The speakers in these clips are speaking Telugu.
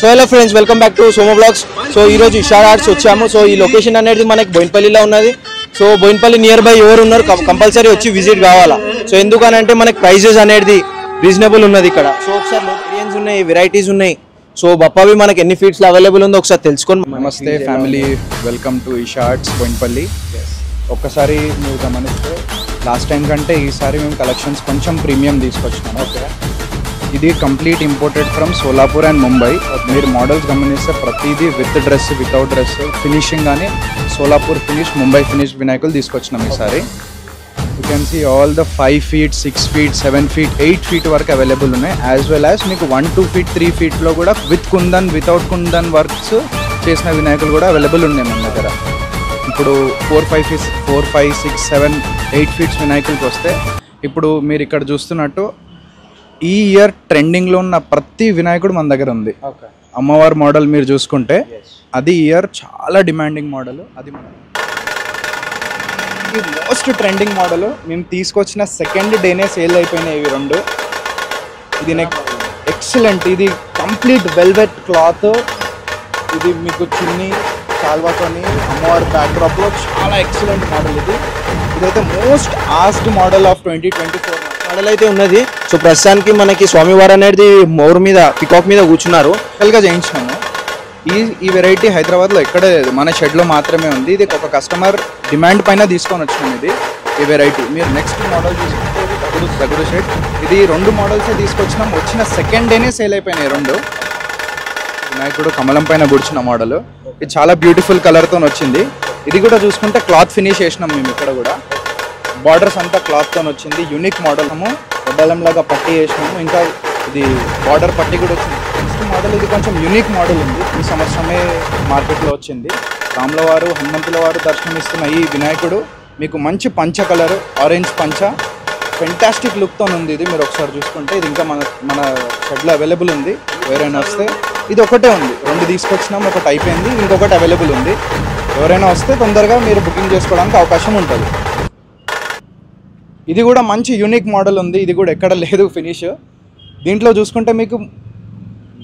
So hello friends, welcome back to సోమో బ్లాగ్స్. సో ఈరోజు ఇషార్ ఆర్ట్స్ వచ్చాము. సో ఈ లొకేషన్ అనేది మనకి బోయినపల్లిలో ఉన్నది. సో బోయినపల్లి నియర్ బై ఎవరు ఉన్నారు కంపల్సరీ వచ్చి విజిట్ కావాలా. సో ఎందుకనంటే మనకి ప్రైజెస్ అనేది రీజనబుల్ ఉన్నది ఇక్కడ. సో ఒకసారి వేరియంట్స్ ఉన్నాయి, వెరైటీస్ ఉన్నాయి. సో బప్పావి మనకి ఎన్ని ఫీట్స్లో అవైలబుల్ ఉందో ఒకసారి తెలుసుకొని. నమస్తే family, welcome to Isha arts Boinapalli. ఒక్కసారి మీరు గమనిస్తే లాస్ట్ టైం కంటే ఈసారి మేము కలెక్షన్స్ కొంచెం ప్రీమియం తీసుకొచ్చినాము. ఓకే, ఇది complete imported from Solapur and Mumbai. మీరు మోడల్స్ గమనిస్తే ప్రతిదీ with dress, without dress, finishing కానీ సోలాపూర్ ఫినిష్, ముంబై ఫినిష్ వినాయకులు తీసుకొచ్చినాం ఈసారి. You can see all the 5 feet, 6 feet, 7 feet, 8 feet వరకు అవైలబుల్ ఉన్నాయి. యాజ్ వెల్ యాజ్ మీకు 1, 2 feet, 3 feetలో కూడా with kundan, without kundan works చేసిన వినాయకులు కూడా అవైలబుల్ ఉన్నాయి మన దగ్గర. ఇప్పుడు 4, 5, 6, 7, 8 feet వినాయకులకి వస్తే ఇప్పుడు మీరు ఇక్కడ చూస్తున్నట్టు ఈ ఇయర్ ట్రెండింగ్లో ఉన్న ప్రతి వినాయకుడు మన దగ్గర ఉంది. అమ్మవారి మోడల్ మీరు చూసుకుంటే అది ఇయర్ చాలా డిమాండింగ్ మోడల్. అది మన మోస్ట్ ట్రెండింగ్ మోడల్. మేము తీసుకొచ్చిన సెకండ్ డేనే సేల్ అయిపోయినాయి ఇవి రెండు. ఇది ఎక్సలెంట్. ఇది కంప్లీట్ వెల్వెట్ క్లాత్. ఇది మీకు చిన్ని చాల్వాతోని అమ్మవారి బ్యాక్డ్రాప్లో చాలా ఎక్సలెంట్ మోడల్. ఇదైతే most asked model of 2024 model అయితే ఉన్నది. సో ప్రస్తుతానికి మనకి స్వామివారు అనేది మోర్ మీద, పికాక్ మీద కూర్చున్నారు. గా చేయించినాము. ఈ వెరైటీ హైదరాబాద్లో ఎక్కడే లేదు, మన షెడ్లో మాత్రమే ఉంది. ఇది ఒక కస్టమర్ డిమాండ్ పైన తీసుకొని వచ్చినాం ఈ వెరైటీ. మీరు నెక్స్ట్ మోడల్ తీసుకుంటే దగుడు షెడ్. ఇది 2 మోడల్సే తీసుకొచ్చినాం. వచ్చిన సెకండ్ డేనే సేల్ అయిపోయినాయి 2. వినాయకుడు కమలం పైన కూర్చున్న మోడల్. ఇది చాలా బ్యూటిఫుల్ కలర్తో వచ్చింది. ఇది కూడా చూసుకుంటే క్లాత్ ఫినిష్ చేసినాం మేము ఇక్కడ కూడా. బార్డర్స్ అంతా క్లాత్తో వచ్చింది. Unique model. వడ్డలంలాగా పట్టి వేసినాము. ఇంకా ఇది బార్డర్ పట్టి కూడా వచ్చింది. నెక్స్ట్ మోడల్ ఇది కొంచెం యూనిక్ మోడల్ ఉంది. ఈ సంవత్సరమే మార్కెట్లో వచ్చింది. రాములవారు, హనుమంతుల వారు దర్శనమిస్తున్న ఈ వినాయకుడు మీకు మంచి పంచ కలర్, ఆరెంజ్ పంచ, ఫెంటాస్టిక్ లుక్తో ఉంది. ఇది మీరు ఒకసారి చూసుకుంటే ఇది ఇంకా మన షెడ్లో అవైలబుల్ ఉంది. ఎవరైనా వస్తే ఇది ఒకటే ఉంది. 2 తీసుకొచ్చినాం, ఒకటి అయిపోయింది, ఇంకొకటి అవైలబుల్ ఉంది. ఎవరైనా వస్తే తొందరగా మీరు బుకింగ్ చేసుకోవడానికి అవకాశం ఉంటుంది. ఇది కూడా మంచి యూనిక్ మోడల్ ఉంది. ఇది కూడా ఎక్కడ లేదు ఫినిష్. దీంట్లో చూసుకుంటే మీకు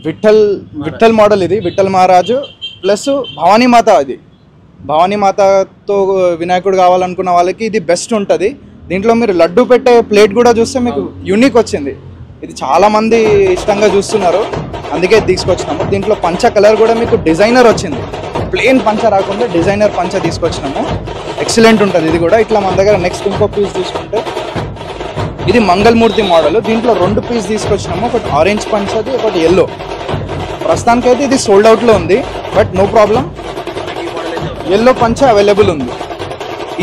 విఠల్ మోడల్. ఇది విఠల్ మహారాజు ప్లస్ భవానీమాత. ఇది భవానీమాతతో వినాయకుడు కావాలనుకున్న వాళ్ళకి ఇది బెస్ట్ ఉంటుంది. దీంట్లో మీరు లడ్డు పెట్టే ప్లేట్ కూడా చూస్తే మీకు యూనిక్ వచ్చింది. ఇది చాలామంది ఇష్టంగా చూస్తున్నారు, అందుకే తీసుకొచ్చినాము. దీంట్లో పంచ కలర్ కూడా మీకు డిజైనర్ వచ్చింది. ప్లెయిన్ పంచ రాకుండా డిజైనర్ పంచ తీసుకొచ్చినాము. ఎక్సలెంట్ ఉంటుంది ఇది కూడా. ఇట్లా మన దగ్గర నెక్స్ట్ ఇంకో పీస్ తీసుకుంటే ఇది మంగళమూర్తి మోడల్. దీంట్లో 2 పీస్ తీసుకొచ్చినాము. ఒకటి ఆరెంజ్ పంచది, ఒకటి ఎల్లో. ప్రస్తుతానికైతే ఇది సోల్డ్ అవుట్లో ఉంది, బట్ నో ప్రాబ్లం. ఎల్లో పంచ అవైలబుల్ ఉంది.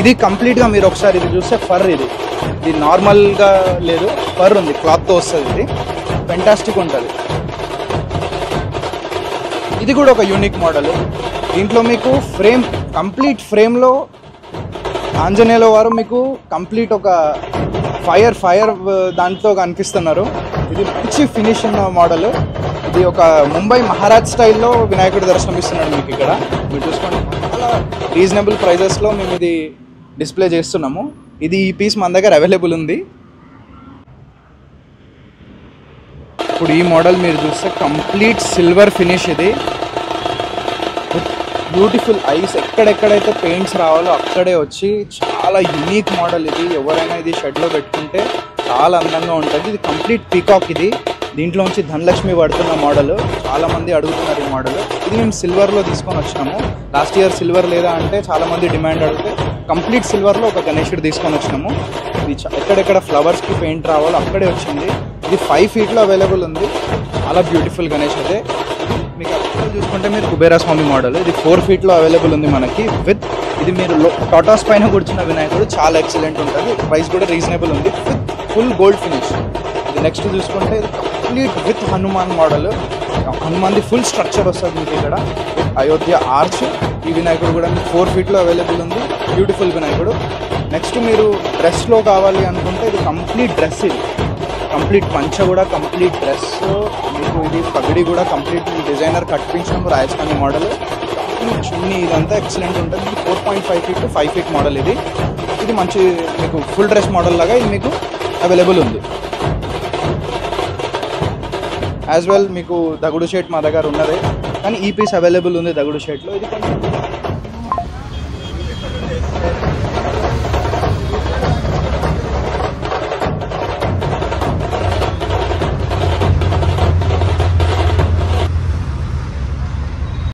ఇది కంప్లీట్గా మీరు ఒకసారి ఇది చూస్తే ఫర్. ఇది నార్మల్గా లేదు, ఫర్ ఉంది, క్లాత్తో వస్తుంది. ఇది ఫెంటాస్టిక్ ఉంటుంది. ఇది కూడా ఒక యూనిక్ మోడల్. దీంట్లో మీకు కంప్లీట్ ఫ్రేమ్లో ఆంజనేయుల వారు మీకు కంప్లీట్ ఒక ఫైర్ దాంట్లో కనిపిస్తున్నారు. ఇది మంచి ఫినిష్ ఉన్న మోడల్. ఇది ఒక ముంబై మహారాజ్ స్టైల్లో వినాయకుడు దర్శనమిస్తున్నాడు మీకు ఇక్కడ. మీరు చూసుకోండి, చాలా రీజనబుల్ ప్రైజెస్లో మేము ఇది డిస్ప్లే చేస్తున్నాము. ఈ పీస్ మన దగ్గర అవైలబుల్ ఉంది. ఇప్పుడు ఈ మోడల్ మీరు చూస్తే కంప్లీట్ సిల్వర్ ఫినిష్. ఇది బ్యూటిఫుల్ ఐస్. ఎక్కడెక్కడైతే పెయింట్స్ రావాలో అక్కడే వచ్చి చాలా యూనిక్ మోడల్. ఇది ఎవరైనా ఇది షెడ్లో పెట్టుకుంటే చాలా అందంగా ఉంటుంది. ఇది కంప్లీట్ పీకాక్. ఇది దీంట్లోంచి ధనలక్ష్మి పడుతున్న మోడల్. చాలామంది అడుగుతున్నారు ఈ మోడల్. ఇది మేము సిల్వర్లో తీసుకొని వచ్చినాము. లాస్ట్ ఇయర్ సిల్వర్ లేదా అంటే చాలామంది డిమాండ్ అడిగితే కంప్లీట్ సిల్వర్లో ఒక గణేశుడు తీసుకొని వచ్చినాము. ఇది ఎక్కడెక్కడ ఫ్లవర్స్కి పెయింట్ రావాలో అక్కడే వచ్చింది. ఇది 5 feetలో అవైలబుల్ ఉంది. చాలా బ్యూటిఫుల్ గణేష్. అయితే మీకు అక్కడ చూసుకుంటే మీరు కుబేరా స్వామి మోడల్. ఇది 4 feetలో అవైలబుల్ ఉంది మనకి. విత్ ఇది మీరు టాటాస్ పైన కూర్చున్న వినాయకుడు చాలా ఎక్సలెంట్ ఉంటుంది. ప్రైస్ కూడా రీజనబుల్ ఉంది. With full gold finish. ఇది నెక్స్ట్ చూసుకుంటే ఇది కంప్లీట్ విత్ హనుమాన్ మోడల్. హనుమాన్ది ఫుల్ స్ట్రక్చర్ వస్తుంది మీకు ఇక్కడ. అయోధ్య ఆర్చ్. ఈ వినాయకుడు కూడా మీకు 4 feetలో అవైలబుల్ ఉంది. బ్యూటిఫుల్ వినాయకుడు. నెక్స్ట్ మీరు డ్రెస్లో కావాలి అనుకుంటే ఇది కంప్లీట్ డ్రెస్. ఇది కంప్లీట్ పంచ కూడా కంప్లీట్ డ్రెస్ మీకు. ఇది పగడి కూడా కంప్లీట్ డిజైనర్ కట్టించినాము, రాజస్థానీ మోడల్. చున్నీ ఇదంతా ఎక్సలెంట్ ఉంటుంది. ఇది 4.5 feet to 5 feet మోడల్. ఇది మంచి మీకు ఫుల్ డ్రెస్ మోడల్ లాగా ఇది మీకు అవైలబుల్ ఉంది. యాజ్ వెల్ మీకు దగుడు షేట్ మా దగ్గర ఉన్నదే, కానీ ఈ పీస్ అవైలబుల్ ఉంది దగుడు షేట్లో. ఇది కొంచెం